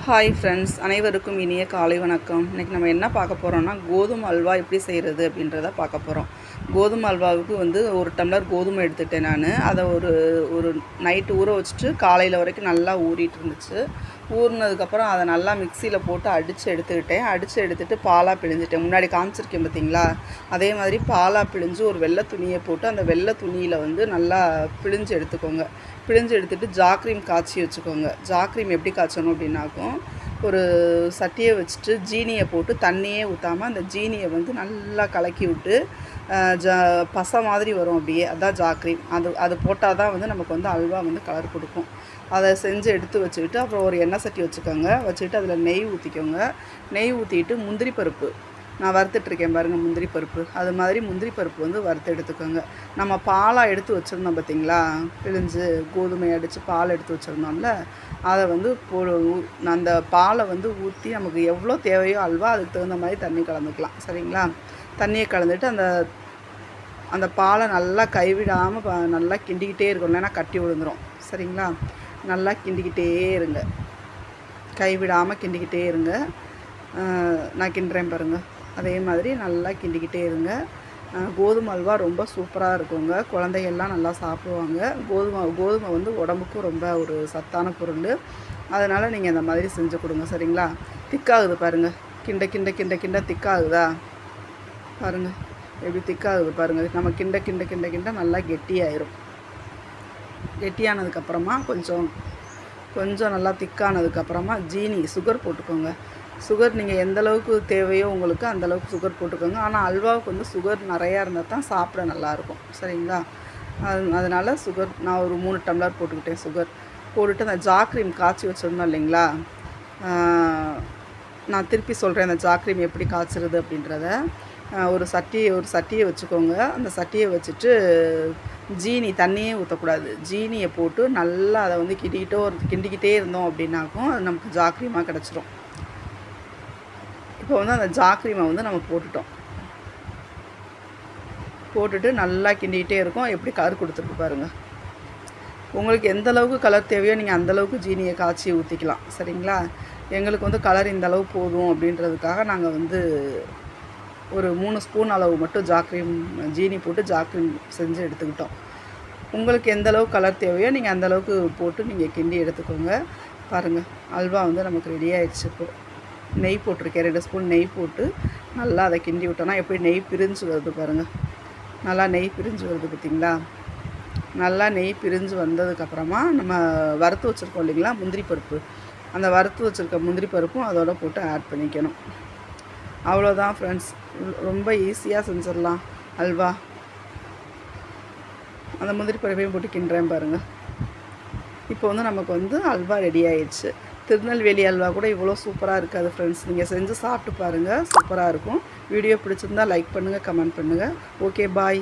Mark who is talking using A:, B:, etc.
A: Hi friends, அனைவருக்கும் இனிய காலை வணக்கம். இன்றைக்கி நம்ம என்ன பார்க்க போகிறோம்னா, கோதுமை அல்வா எப்படி செய்கிறது அப்படின்றத பார்க்க போகிறோம். கோதுமை அல்வாவுக்கு ஒரு டம்ளர் கோதுமை எடுத்துகிட்டேன் நான். அதை ஒரு நைட்டு ஊற வச்சுட்டு காலையில் வரைக்கும் நல்லா ஊறிட்டு இருந்துச்சு. ஊறினதுக்கப்புறம் அதை நல்லா மிக்சியில் போட்டு அடித்து எடுத்துகிட்டு பாலாக பிழிஞ்சிட்டேன். முன்னாடி காமிச்சிருக்கேன் பார்த்தீங்களா, அதே மாதிரி பாலாக பிழிஞ்சு ஒரு வெள்ளை துணியை போட்டு அந்த வெள்ளை துணியில் நல்லா பிழிஞ்சு எடுத்துக்கோங்க. பிழிஞ்சு எடுத்துகிட்டு ஜாக்ரீம் காய்ச்சி வச்சுக்கோங்க. ஜாக்ரீம் எப்படி காய்ச்சணும் அப்படின்னாக்கும், ஒரு சட்டியை வச்சுட்டு ஜீனியை போட்டு தண்ணியே ஊற்றாமல் அந்த ஜீனியை நல்லா கலக்கி விட்டு பசை மாதிரி வரும் அப்படியே, அதுதான் ஜாக்ரீம். அது போட்டால் தான் நமக்கு அல்வா கலர் கொடுக்கும். அதை செஞ்சு எடுத்து வச்சுக்கிட்டு அப்புறம் ஒரு எண்ணெய் சட்டி வச்சுக்கோங்க. வச்சுக்கிட்டு அதில் நெய் ஊற்றிக்கோங்க. நெய் ஊற்றிட்டு முந்திரி பருப்பு நான் வறுத்துட்ருக்கேன் பாருங்கள், முந்திரி பருப்பு. அது மாதிரி முந்திரி பருப்பு வறுத்து எடுத்துக்கோங்க. நம்ம பாலாக எடுத்து வச்சுருந்தோம் பார்த்திங்களா, பிழிஞ்சு கோதுமை அடித்து பால் எடுத்து வச்சுருந்தோம்ல, அதை அந்த பாலை ஊற்றி நமக்கு எவ்வளோ தேவையோ அல்வா அதுக்கு தகுந்த மாதிரி தண்ணி கலந்துக்கலாம். சரிங்களா? தண்ணியை கலந்துட்டு அந்த பாலை நல்லா கைவிடாமல் நல்லா கிண்டிக்கிட்டே இருக்கணும், இல்லைன்னா கட்டி விழுந்துடும். சரிங்களா? நல்லா கிண்டிக்கிட்டே இருங்க, கைவிடாமல் கிண்டிக்கிட்டே இருங்க. நான் கிண்டுறேன் பாருங்கள். அதே மாதிரி நல்லா கிண்டிக்கிட்டே இருங்க. கோதுமை அல்வா ரொம்ப சூப்பராக இருக்குங்க. குழந்தைகள்லாம் நல்லா சாப்பிடுவாங்க. கோதுமை உடம்புக்கும் ரொம்ப ஒரு சத்தான பொருள். அதனால் நீங்கள் இந்த மாதிரி செஞ்சு கொடுங்க. சரிங்களா? திக்காகுது பாருங்கள், கிண்ட கிண்ட கிண்ட கிண்ட திக்காகுதா பாருங்கள், எப்படி திக்காகுது பாருங்கள். நம்ம கிண்ட கிண்ட கிண்ட கிண்ட நல்லா கெட்டியாயிரும். கெட்டியானதுக்கப்புறமா கொஞ்சம் நல்லா திக்கானதுக்கப்புறமா சுகர் போட்டுக்கோங்க. சுகர் நீங்கள் எந்தளவுக்கு தேவையோ உங்களுக்கு அந்தளவுக்கு சுகர் போட்டுக்கோங்க. ஆனால் அல்வாவுக்கு சுகர் நிறையா இருந்தால் தான் சாப்பிட நல்லாயிருக்கும். சரிங்களா? அதனால் சுகர் நான் ஒரு 3 டம்ளர் போட்டுக்கிட்டேன். சுகர் போட்டுட்டு அந்த ஜாக்ரீம் காய்ச்சி வச்சுருந்தோம் இல்லைங்களா, நான் திருப்பி சொல்கிறேன் அந்த ஜாக்ரீம் எப்படி காய்ச்சிறது அப்படின்றத. ஒரு சட்டியை வச்சுக்கோங்க. அந்த சட்டியை வச்சுட்டு ஜீனி, தண்ணியே ஊற்றக்கூடாது, ஜீனியை போட்டு நல்லா அதை கிண்டிக்கிட்டே இருந்தோம் அப்படின்னாக்கும் அது நமக்கு ஜாக்ரீமாக கிடச்சிரும். இப்போ அந்த ஜாக்ரீமை நம்ம போட்டுட்டு நல்லா கிண்டிக்கிட்டே இருக்கோம். எப்படி கலர் கொடுத்துருக்கு பாருங்கள். உங்களுக்கு எந்த அளவுக்கு கலர் தேவையோ நீங்கள் அந்தளவுக்கு ஜீனியை காய்ச்சி ஊற்றிக்கலாம். சரிங்களா? எங்களுக்கு கலர் இந்த அளவு போதும் அப்படின்றதுக்காக நாங்கள் ஒரு 3 ஸ்பூன் அளவு மட்டும் ஜீனி போட்டு ஜாக்ரீம் செஞ்சு எடுத்துக்கிட்டோம். உங்களுக்கு எந்த அளவுக்கு கலர் தேவையோ நீங்கள் அந்தளவுக்கு போட்டு நீங்கள் கிண்டி எடுத்துக்கோங்க. பாருங்கள், அல்வா நமக்கு ரெடி ஆகிடுச்சு. இப்போது நெய் போட்டிருக்கேன், 2 ஸ்பூன் நெய் போட்டு நல்லா அதை கிண்டி விட்டோன்னா எப்படி நெய் பிரிஞ்சு வருது பாருங்கள். நல்லா நெய் பிரிஞ்சு வருது பார்த்திங்களா? நல்லா நெய் பிரிஞ்சு வந்ததுக்கப்புறமா நம்ம வறுத்து வச்சுருக்கோம் இல்லைங்களா முந்திரி பருப்பு, அந்த வறுத்து வச்சுருக்க முந்திரி பருப்பும் அதோட போட்டு ஆட் பண்ணிக்கணும். அவ்வளோதான் ஃப்ரெண்ட்ஸ், ரொம்ப ஈஸியாக செஞ்சிடலாம் அல்வா. அந்த முந்திரி பருப்பையும் போட்டு கிண்டுறேன் பாருங்கள். இப்போ நமக்கு அல்வா ரெடி ஆயிடுச்சு. திருநெல்வேலி அல்வா கூட இவ்வளோ சூப்பராக இருக்காது ஃப்ரெண்ட்ஸ். நீங்கள் செஞ்சு சாப்பிட்டு பாருங்கள், சூப்பராக இருக்கும். வீடியோ பிடிச்சிருந்தால் லைக் பண்ணுங்கள், கமெண்ட் பண்ணுங்கள். ஓகே, பாய்.